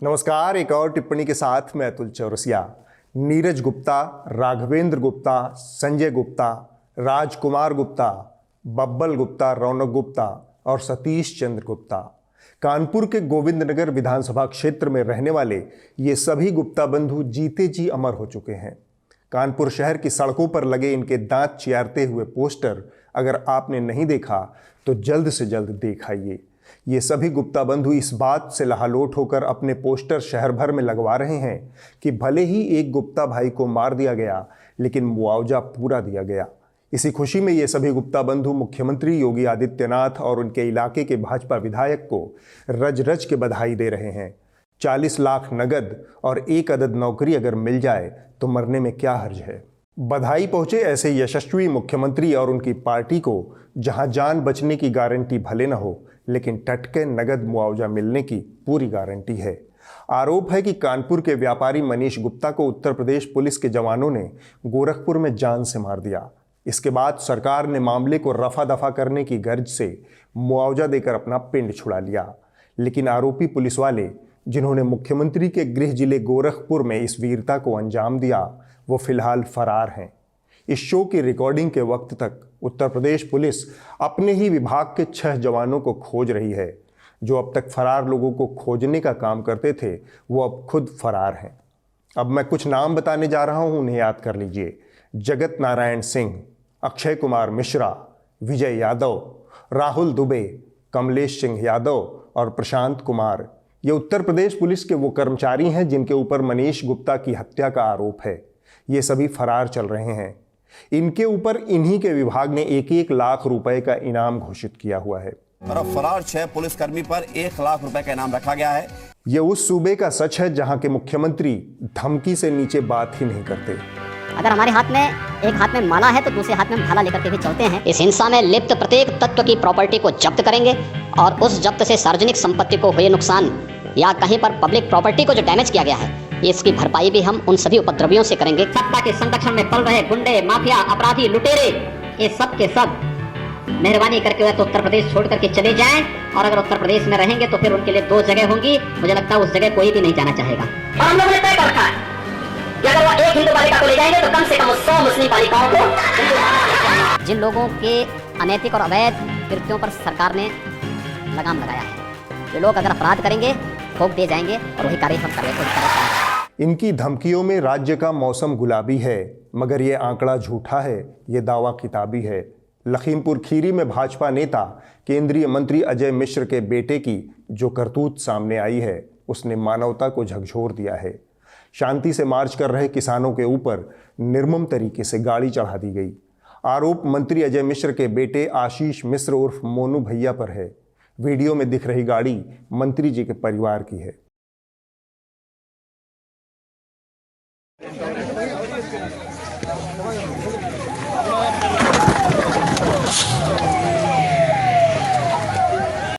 नमस्कार। एक और टिप्पणी के साथ मैं अतुल चौरसिया। नीरज गुप्ता, राघवेंद्र गुप्ता, संजय गुप्ता, राजकुमार गुप्ता, बब्बल गुप्ता, रौनक गुप्ता और सतीश चंद्र गुप्ता, कानपुर के गोविंदनगर विधानसभा क्षेत्र में रहने वाले ये सभी गुप्ता बंधु जीते जी अमर हो चुके हैं। कानपुर शहर की सड़कों पर लगे इनके दांत चियारते हुए पोस्टर अगर आपने नहीं देखा तो जल्द से जल्द देख आइए। ये सभी गुप्ता बंधु इस बात से लहालोट होकर अपने पोस्टर शहर भर में लगवा रहे हैं कि भले ही एक गुप्ता भाई को मार दिया गया, लेकिन मुआवजा पूरा दिया गया। इसी खुशी में ये सभी गुप्ता बंधु मुख्यमंत्री योगी आदित्यनाथ और उनके इलाके के भाजपा विधायक को रज रज के बधाई दे रहे हैं। 40 लाख नगद और 1 अदद नौकरी अगर मिल जाए तो मरने में क्या हर्ज है। बधाई पहुंचे ऐसे यशस्वी मुख्यमंत्री और उनकी पार्टी को जहां जान बचने की गारंटी भले न हो, लेकिन टटके नगद मुआवजा मिलने की पूरी गारंटी है। आरोप है कि कानपुर के व्यापारी मनीष गुप्ता को उत्तर प्रदेश पुलिस के जवानों ने गोरखपुर में जान से मार दिया। इसके बाद सरकार ने मामले को रफा दफा करने की गर्ज से मुआवजा देकर अपना पिंड छुड़ा लिया। लेकिन आरोपी पुलिस वाले जिन्होंने मुख्यमंत्री के गृह जिले गोरखपुर में इस वीरता को अंजाम दिया, वो फिलहाल फरार हैं। इस शो की रिकॉर्डिंग के वक्त तक उत्तर प्रदेश पुलिस अपने ही विभाग के 6 जवानों को खोज रही है। जो अब तक फरार लोगों को खोजने का काम करते थे, वो अब खुद फरार हैं। अब मैं कुछ नाम बताने जा रहा हूं, उन्हें याद कर लीजिए। जगत नारायण सिंह, अक्षय कुमार मिश्रा, विजय यादव, राहुल दुबे, कमलेश सिंह यादव और प्रशांत कुमार। ये उत्तर प्रदेश पुलिस के वो कर्मचारी हैं जिनके ऊपर मनीष गुप्ता की हत्या का आरोप है। ये सभी फरार चल रहे हैं। इनके ऊपर इन्हीं के विभाग ने 1-1 लाख रुपए का इनाम घोषित किया हुआ है। फरार 6 पुलिसकर्मी पर 1 लाख रुपए का इनाम रखा गया है। ये उस सूबे का सच है जहां के मुख्यमंत्री धमकी से नीचे बात ही नहीं करते। अगर हमारे हाथ में एक हाथ में माला है तो दूसरे हाथ में भाला लेकर के भी चलते हैं। इस हिंसा में लिप्त प्रत्येक तत्व की प्रॉपर्टी को जब्त करेंगे और उस जब्त से सार्वजनिक संपत्ति को हुए नुकसान या कहीं पर पब्लिक प्रॉपर्टी को जो डैमेज किया गया है, इसकी भरपाई भी हम उन सभी उपद्रवियों से करेंगे। सत्ता के संरक्षण में पल रहे गुंडे, माफिया, अपराधी, लुटेरे, ये सब के सब मेहरबानी करके वह तो उत्तर प्रदेश छोड़ करके चले जाएं, और अगर उत्तर प्रदेश में रहेंगे तो फिर उनके लिए 2 जगह होंगी। मुझे लगता है उस जगह कोई भी नहीं जाना चाहेगा। और हम लोगों ने तय कर रखा है कि अगर वो एक हिंदू बालिका को ले जाएंगे तो कम से कम 100 मुस्लिम बालिकाओं को। जिन लोगों के अनैतिक और अवैध कृत्यों पर सरकार ने लगाम लगाया है, ये लोग अगर अपराध करेंगे ठोक दिए जाएंगे और वही कार्य हम करेंगे। इनकी धमकियों में राज्य का मौसम गुलाबी है, मगर ये आंकड़ा झूठा है, ये दावा किताबी है। लखीमपुर खीरी में भाजपा नेता केंद्रीय मंत्री अजय मिश्र के बेटे की जो करतूत सामने आई है, उसने मानवता को झकझोर दिया है। शांति से मार्च कर रहे किसानों के ऊपर निर्मम तरीके से गाड़ी चढ़ा दी गई। आरोप मंत्री अजय मिश्र के बेटे आशीष मिश्र उर्फ मोनू भैया पर है। वीडियो में दिख रही गाड़ी मंत्री जी के परिवार की है।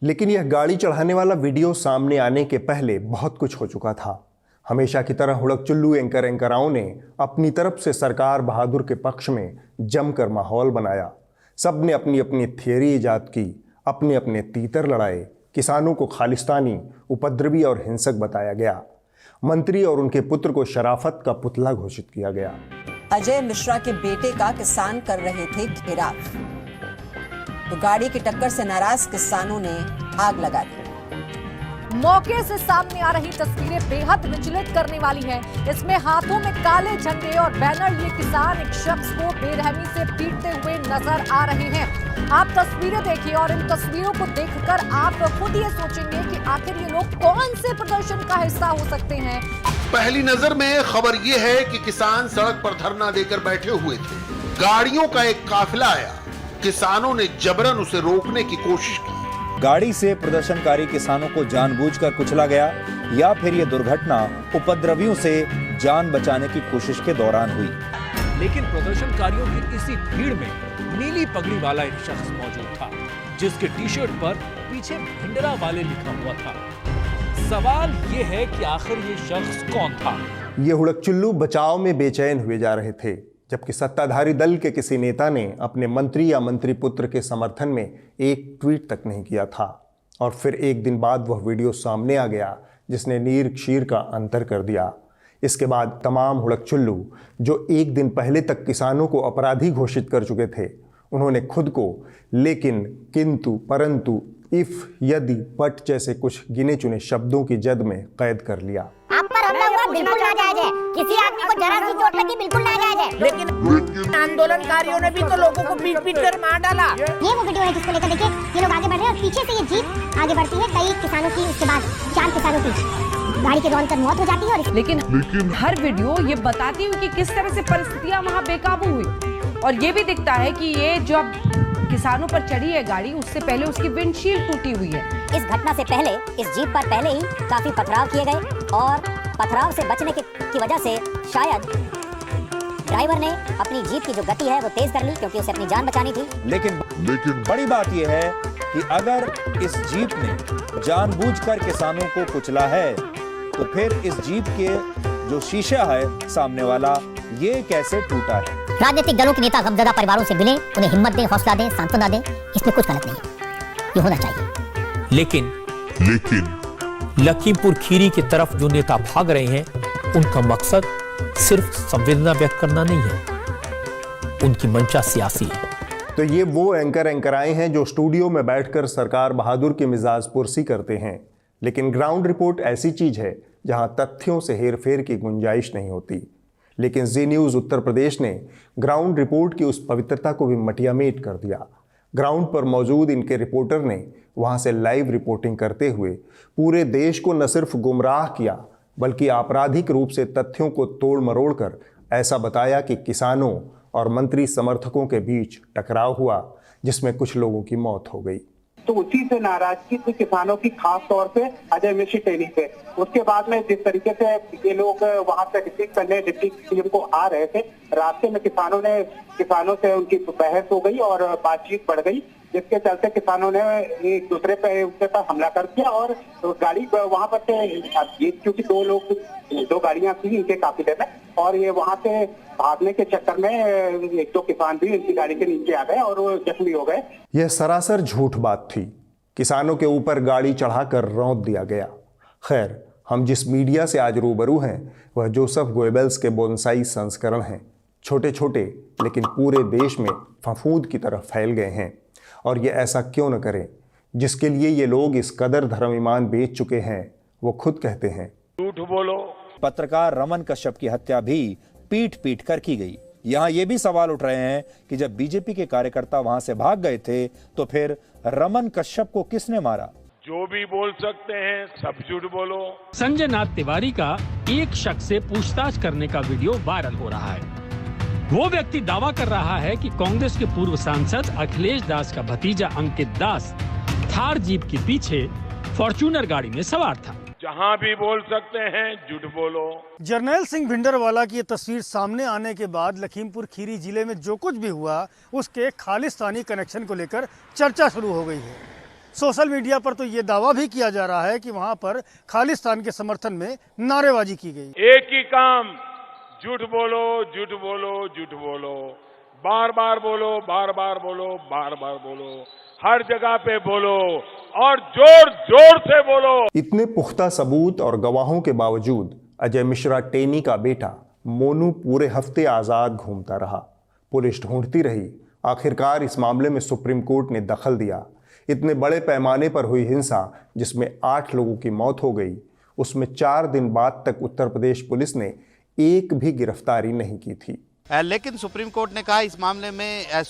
लेकिन यह गाड़ी चढ़ाने वाला वीडियो सामने आने के पहले बहुत कुछ हो चुका था। हमेशा की तरह हुड़क-चुल्लू एंकराओं ने अपनी तरफ से सरकार बहादुर के पक्ष में जमकर माहौल बनाया। सब ने अपनी अपनी थियरी इजाद की, अपने अपने तीतर लड़ाए। किसानों को खालिस्तानी, उपद्रवी और हिंसक बताया गया। मंत्री और उनके पुत्र को शराफत का पुतला घोषित किया गया। अजय मिश्रा के बेटे का किसान कर रहे थे घेराव, तो गाड़ी की टक्कर से नाराज किसानों ने आग लगा दी। मौके से सामने आ रही तस्वीरें बेहद विचलित करने वाली हैं। इसमें हाथों में काले झंडे और बैनर लिए किसान एक शख्स को बेरहमी से पीटते हुए नजर आ रहे हैं। आप तस्वीरें देखिए और इन तस्वीरों को देखकर आप खुद ये सोचेंगे कि आखिर ये लोग कौन से प्रदर्शन का हिस्सा हो सकते हैं। पहली नजर में खबर ये है कि किसान सड़क पर धरना देकर बैठे हुए थे। गाड़ियों का एक काफिला आया, किसानों ने जबरन उसे रोकने की कोशिश की। गाड़ी से प्रदर्शनकारी किसानों को जानबूझकर कुचला गया या फिर यह दुर्घटना उपद्रवियों से जान बचाने की कोशिश के दौरान हुई। लेकिन प्रदर्शनकारियों की इसी भीड़ में नीली पगड़ी वाला एक शख्स मौजूद था, जिसके टी-शर्ट पर पीछे भिंडरा वाले लिखा हुआ था। सवाल ये है कि आखिर ये शख्स कौन था। ये हुड़क-चुल्लू बचाव में बेचैन हुए जा रहे थे, जबकि सत्ताधारी दल के किसी नेता ने अपने मंत्री या मंत्री पुत्र के समर्थन में एक ट्वीट तक नहीं किया था। और फिर एक दिन बाद वह वीडियो सामने आ गया जिसने नीर क्षीर का अंतर कर दिया। इसके बाद तमाम हुड़क-चुल्लू जो एक दिन पहले तक किसानों को अपराधी घोषित कर चुके थे, उन्होंने खुद को लेकिन, किंतु, परंतु, इफ, यदि, बट जैसे कुछ गिने चुने शब्दों की जद में कैद कर लिया। आप पर हमला हुआ बिल्कुल नाजायज है, किसी आदमी को जरा सी चोट लगी बिल्कुल नाजायज है, लेकिन आंदोलनकारियों ने भी तो लोगों को पीट कर मार डाला। ये वो वीडियो है जिसको लेकर देखिए ये लोग आगे बढ़ रहे हैं और पीछे से ये जीप आगे बढ़ती है। कई किसानों की उसके बाद 4 किसानों की गाड़ी के दौरान कर मौत हो जाती है। और लेकिन हर वीडियो ये बताती हुई कि किस तरह से परिस्थितियां वहाँ बेकाबू हुई, और ये भी दिखता है कि ये जब किसानों पर चढ़ी है गाड़ी, उससे पहले उसकी विंडशील्ड टूटी हुई है। इस घटना से पहले इस जीप पर पहले ही काफी पथराव किए गए और पथराव से बचने की वजह से शायद ड्राइवर ने अपनी जीप की जो गति है वो तेज कर ली, क्योंकि उसे अपनी जान बचानी थी। लेकिन बड़ी बात यह है कि अगर इस जीप ने जानबूझकर किसानों को कुचला है तो फिर इस जीप के जो शीशा है सामने वाला, ये कैसे टूटा है? राजनीतिक दलों के नेता गमजदा परिवारों से मिले, उन्हें हिम्मत दें, हौसला दें, सांत्वना दें, इसमें कुछ गलत नहीं है, ये होना चाहिए। लेकिन लखीमपुर खीरी की तरफ जो नेता भाग रहे हैं, उनका मकसद सिर्फ संवेदना व्यक्त करना नहीं है, उनकी मंशा सियासी है। तो ये वो एंकराएं हैं जो स्टूडियो में बैठकर सरकार बहादुर की मिजाज पुरसी करते हैं, लेकिन ग्राउंड रिपोर्ट ऐसी चीज है जहां तथ्यों से हेरफेर की गुंजाइश नहीं होती। लेकिन जी न्यूज़ उत्तर प्रदेश ने ग्राउंड रिपोर्ट की उस पवित्रता को भी मटियामेट कर दिया। ग्राउंड पर मौजूद इनके रिपोर्टर ने वहां से लाइव रिपोर्टिंग करते हुए पूरे देश को न सिर्फ गुमराह किया, बल्कि आपराधिक रूप से तथ्यों को तोड़ मरोड़ कर ऐसा बताया कि किसानों और मंत्री समर्थकों के बीच टकराव हुआ, जिसमें कुछ लोगों की मौत हो गई। तो उसी से नाराजगी थी किसानों की, खास तौर पे अजय मिश्र टेनी पे। उसके बाद में जिस तरीके से ये लोग वहां से रिसीव करने डिप्टी सीएम को आ रहे थे, रास्ते में किसानों से उनकी बहस हो गई और बातचीत बढ़ गई, जिसके चलते किसानों ने एक दूसरे पर हमला कर दिया और गाड़ी वहां पर से, क्योंकि दो गाड़ियां थी इनके काफिले में, और ये वहां से भागने के चक्कर में 1-2 किसान भी इनकी गाड़ी के नीचे आ गए और वो जख्मी हो गए। यह सरासर झूठ बात थी। किसानों के ऊपर गाड़ी चढ़ाकर रौंद दिया गया। खैर, हम जिस मीडिया से आज रूबरू हैं वह जोसेफ गोएबल्स के बोनसाई संस्करण हैं। छोटे छोटे लेकिन पूरे देश में फफूंद की तरह फैल गए हैं। और ये ऐसा क्यों न करें जिसके लिए ये लोग इस कदर धर्म ईमान बेच चुके हैं। वो खुद कहते हैं, झूठ बोलो। पत्रकार रमन कश्यप की हत्या भी पीट कर की गई। यहाँ ये भी सवाल उठ रहे हैं कि जब बीजेपी के कार्यकर्ता वहां से भाग गए थे तो फिर रमन कश्यप को किसने मारा? जो भी बोल सकते हैं सब झूठ बोलो। संजय नाथ तिवारी का एक शख्स से पूछताछ करने का वीडियो वायरल हो रहा है। वो व्यक्ति दावा कर रहा है कि कांग्रेस के पूर्व सांसद अखिलेश दास का भतीजा अंकित दास थार जीप के पीछे फॉर्च्यूनर गाड़ी में सवार था। जहां भी बोल सकते हैं झूठ बोलो। जर्नैल सिंह भिंडरवाला की ये तस्वीर सामने आने के बाद लखीमपुर खीरी जिले में जो कुछ भी हुआ उसके खालिस्तानी कनेक्शन को लेकर चर्चा शुरू हो गई है। सोशल मीडिया पर तो ये दावा भी किया जा रहा है कि वहां पर खालिस्तान के समर्थन में नारेबाजी की गई। एक ही काम, झूठ बोलो, झूठ बोलो, झूठ बोलो, बार बार बोलो, बार बार बोलो, बार बार बोलो, हर जगह पे बोलो और जोर जोर से बोलो। इतने पुख्ता सबूत और गवाहों के बावजूद अजय मिश्रा टेनी का बेटा मोनू पूरे हफ्ते आजाद घूमता रहा। पुलिस ढूंढती रही। आखिरकार इस मामले में सुप्रीम कोर्ट ने दखल दिया। इतने बड़े पैमाने पर हुई हिंसा जिसमें 8 लोगों की मौत हो गई, उसमें 4 दिन बाद तक उत्तर प्रदेश पुलिस ने एक भी गिरफ्तारी नहीं की थी। लेकिन सुप्रीम कोर्ट ने कहा इस मामले में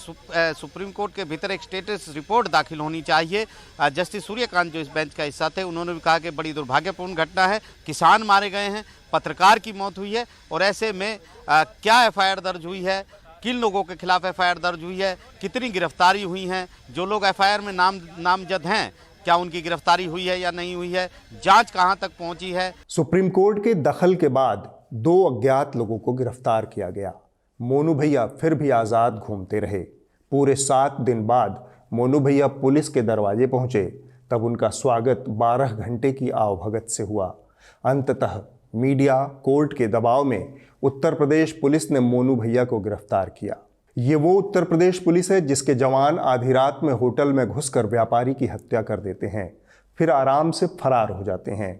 सुप्रीम कोर्ट के भीतर एक स्टेटस रिपोर्ट दाखिल होनी चाहिए। जस्टिस सूर्यकांत जो इस बेंच का हिस्सा थे, उन्होंने भी कहा कि बड़ी दुर्भाग्यपूर्ण घटना है, किसान मारे गए हैं, पत्रकार की मौत हुई है और ऐसे में क्या एफआईआर दर्ज हुई है, किन लोगों के खिलाफ एफआईआर दर्ज हुई है, कितनी गिरफ्तारी हुई हैं, जो लोग एफआईआर में नामजद हैं क्या उनकी गिरफ्तारी हुई है या नहीं हुई है, जांच कहां तक पहुंची है। सुप्रीम कोर्ट के दखल के बाद 2 अज्ञात लोगों को गिरफ्तार किया गया। मोनू भैया फिर भी आज़ाद घूमते रहे। पूरे 7 दिन बाद मोनू भैया पुलिस के दरवाजे पहुंचे, तब उनका स्वागत 12 घंटे की आवभगत से हुआ। अंततः मीडिया, कोर्ट के दबाव में उत्तर प्रदेश पुलिस ने मोनू भैया को गिरफ्तार किया। ये वो उत्तर प्रदेश पुलिस है जिसके जवान आधी रात में होटल में घुसकर व्यापारी की हत्या कर देते हैं, फिर आराम से फरार हो जाते हैं।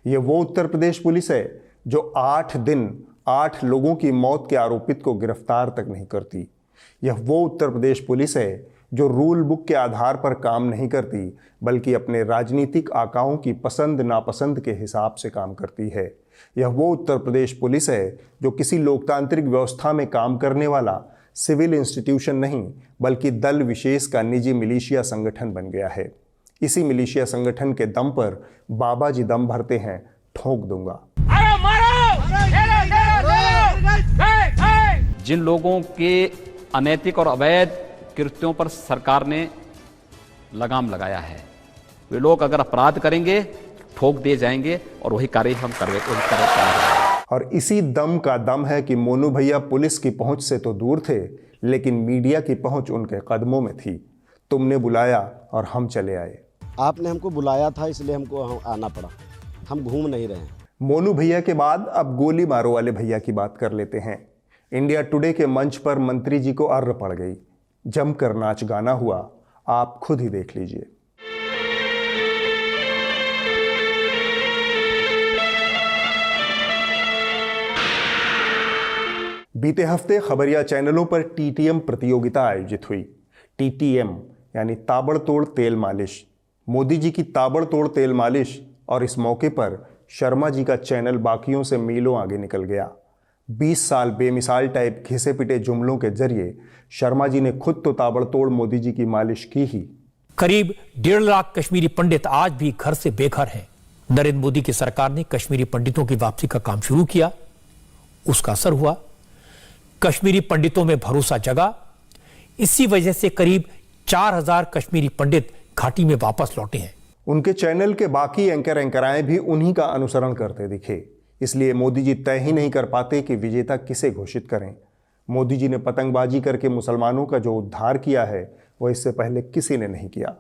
ये वो उत्तर प्रदेश पुलिस है जो 8 दिन 8 लोगों की मौत के आरोपित को गिरफ्तार तक नहीं करती। यह वो उत्तर प्रदेश पुलिस है जो रूल बुक के आधार पर काम नहीं करती, बल्कि अपने राजनीतिक आकाओं की पसंद नापसंद के हिसाब से काम करती है। यह वो उत्तर प्रदेश पुलिस है जो किसी लोकतांत्रिक व्यवस्था में काम करने वाला सिविल इंस्टीट्यूशन नहीं, बल्कि दल विशेष का निजी मिलिशिया संगठन बन गया है। इसी मिलिशिया संगठन के दम पर बाबा जी दम भरते हैं, ठोक दूंगा। जिन लोगों के अनैतिक और अवैध कृत्यों पर सरकार ने लगाम लगाया है, वे लोग अगर अपराध करेंगे ठोक दिए जाएंगे और वही कार्य हम करेंगे। और इसी दम का दम है कि मोनू भैया पुलिस की पहुंच से तो दूर थे, लेकिन मीडिया की पहुंच उनके कदमों में थी। तुमने बुलाया और हम चले आए। आपने हमको बुलाया था, इसलिए हमको आना पड़ा। हम घूम नहीं रहे हैं। मोनू भैया के बाद अब गोली मारो वाले भैया की बात कर लेते हैं। इंडिया टुडे के मंच पर मंत्री जी को अर्र पड़ गई, जमकर नाच गाना हुआ। आप खुद ही देख लीजिए। बीते हफ्ते खबरिया चैनलों पर टीटीएम प्रतियोगिता आयोजित हुई। टीटीएम यानी ताबड़तोड़ तेल मालिश। मोदी जी की ताबड़तोड़ तेल मालिश, और इस मौके पर शर्मा जी का चैनल बाकियों से मीलों आगे निकल गया। 20 साल बेमिसाल टाइप घिसे पिटे जुमलों के जरिए शर्मा जी ने खुद तो ताबड़तोड़ मोदी जी की मालिश की ही। करीब 1.5 लाख कश्मीरी पंडित आज भी घर से बेघर हैं। नरेंद्र मोदी की सरकार ने कश्मीरी पंडितों की वापसी का काम शुरू किया, उसका असर हुआ। कश्मीरी पंडितों में भरोसा जगा। इसी वजह से करीब 4000 कश्मीरी पंडित घाटी में वापस लौटे हैं। उनके चैनल के बाकी एंकराएं भी उन्हीं का अनुसरण करते दिखे। इसलिए मोदी जी तय ही नहीं कर पाते कि विजेता किसे घोषित करें। मोदी जी ने पतंगबाजी करके मुसलमानों का जो उद्धार किया है, वो इससे पहले किसी ने नहीं किया।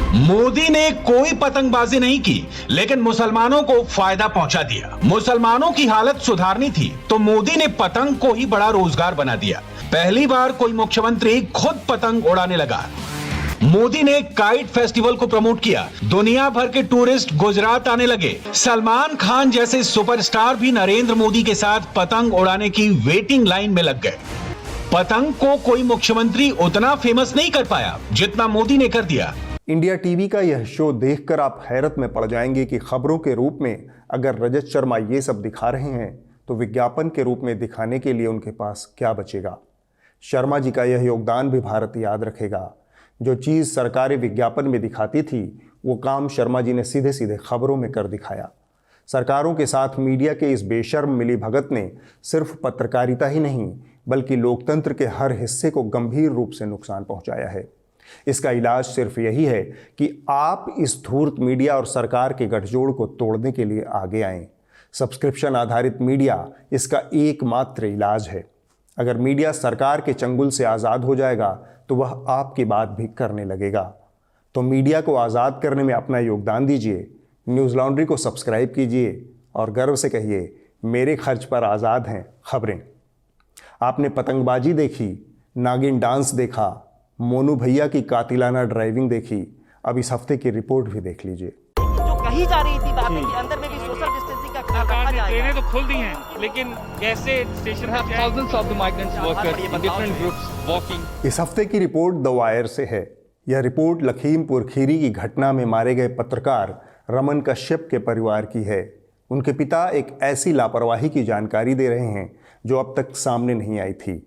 मोदी ने कोई पतंगबाजी नहीं की, लेकिन मुसलमानों को फायदा पहुंचा दिया। मुसलमानों की हालत सुधारनी थी तो मोदी ने पतंग को ही बड़ा रोजगार बना दिया। पहली बार कोई मुख्यमंत्री खुद पतंग उड़ाने लगा। मोदी ने काइट फेस्टिवल को प्रमोट किया। दुनिया भर के टूरिस्ट गुजरात आने लगे। सलमान खान जैसे सुपरस्टार भी नरेंद्र मोदी के साथ पतंग उड़ाने की वेटिंग लाइन में लग गए। पतंग को कोई मुख्यमंत्री उतना फेमस नहीं कर पाया जितना मोदी ने कर दिया। इंडिया टीवी का यह शो देखकर आप हैरत में पड़ जाएंगे कि खबरों के रूप में अगर रजत शर्मा ये सब दिखा रहे हैं, तो विज्ञापन के रूप में दिखाने के लिए उनके पास क्या बचेगा। शर्मा जी का यह योगदान भी भारत याद रखेगा। जो चीज़ सरकारें विज्ञापन में दिखाती थी, वो काम शर्मा जी ने सीधे सीधे खबरों में कर दिखाया। सरकारों के साथ मीडिया के इस बेशर्म मिलीभगत ने सिर्फ पत्रकारिता ही नहीं, बल्कि लोकतंत्र के हर हिस्से को गंभीर रूप से नुकसान पहुंचाया है। इसका इलाज सिर्फ यही है कि आप इस धूर्त मीडिया और सरकार के गठजोड़ को तोड़ने के लिए आगे आएं। सब्सक्रिप्शन आधारित मीडिया इसका एकमात्र इलाज है। अगर मीडिया सरकार के चंगुल से आज़ाद हो जाएगा, तो वह आपकी बात भी करने लगेगा। तो मीडिया को आज़ाद करने में अपना योगदान दीजिए। न्यूज़ लॉन्ड्री को सब्सक्राइब कीजिए और गर्व से कहिए, मेरे खर्च पर आज़ाद हैं खबरें। आपने पतंगबाजी देखी, नागिन डांस देखा, मोनू भैया की कातिलाना ड्राइविंग देखी, अब इस हफ्ते की रिपोर्ट भी देख लीजिए। जो कही जा रही थी बातें कि अंदर में भी सोशल डिस्टेंसिंग का ख्याल रखा जाएगा। ट्रेनें तो खुल दी हैं, लेकिन कैसे स्टेशन पर thousands of the migrants workers in different groups walking. इस हफ्ते की रिपोर्ट द वायर से है। यह रिपोर्ट लखीमपुर खीरी की घटना में मारे गए पत्रकार रमन कश्यप के परिवार की है। उनके पिता एक ऐसी लापरवाही की जानकारी दे रहे हैं जो अब तक सामने नहीं आई थी।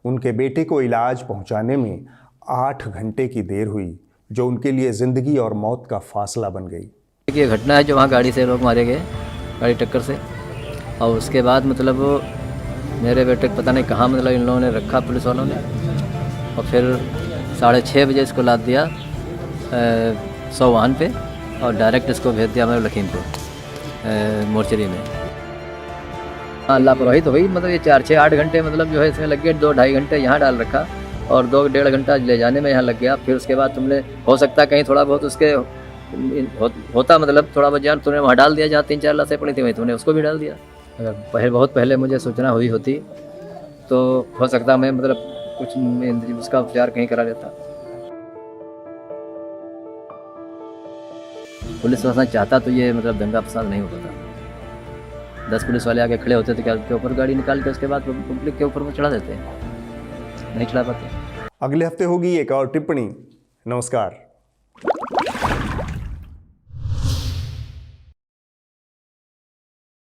उनके बेटे को इलाज पहुंचाने में 8 घंटे की देर हुई, जो उनके लिए ज़िंदगी और मौत का फासला बन गई। ये घटना है जो वहाँ गाड़ी से लोग मारे गए, गाड़ी टक्कर से, और उसके बाद मतलब मेरे बेटे को पता नहीं कहाँ मतलब इन लोगों ने रखा, पुलिस वालों ने, और फिर 6:30 बजे इसको लाद दिया 100 वाहन पे और डायरेक्ट इसको भेज दिया हमारे लखीमपुर मोर्चरी में। हाँ, लापरवाही तो हुई, मतलब ये 4-6-8 घंटे मतलब जो है इसमें लग गए। 2-2.5 घंटे यहाँ डाल रखा और 2-1.5 घंटा ले जाने में यहाँ लग गया। फिर उसके बाद तुमने हो सकता कहीं थोड़ा बहुत उसके होता मतलब थोड़ा बहुत जान तुमने वहाँ डाल दिया, जहाँ 3-4 लाशें पड़ी थी वहीं तुमने उसको भी डाल दिया। अगर बहुत पहले मुझे सूचना हुई होती तो हो सकता मैं मतलब कुछ उसका उपचार कहीं करा लेता। पुलिस प्रशासन चाहता तो ये मतलब दंगा फसाद नहीं होता था। 10 पुलिस वाले आके खड़े होते थे क्या उसके ऊपर गाड़ी निकाल के उसके बाद पब्लिक के ऊपर में चढ़ा देते हैं, नहीं चढ़ा पाते। अगले हफ्ते होगी एक और टिप्पणी। नमस्कार।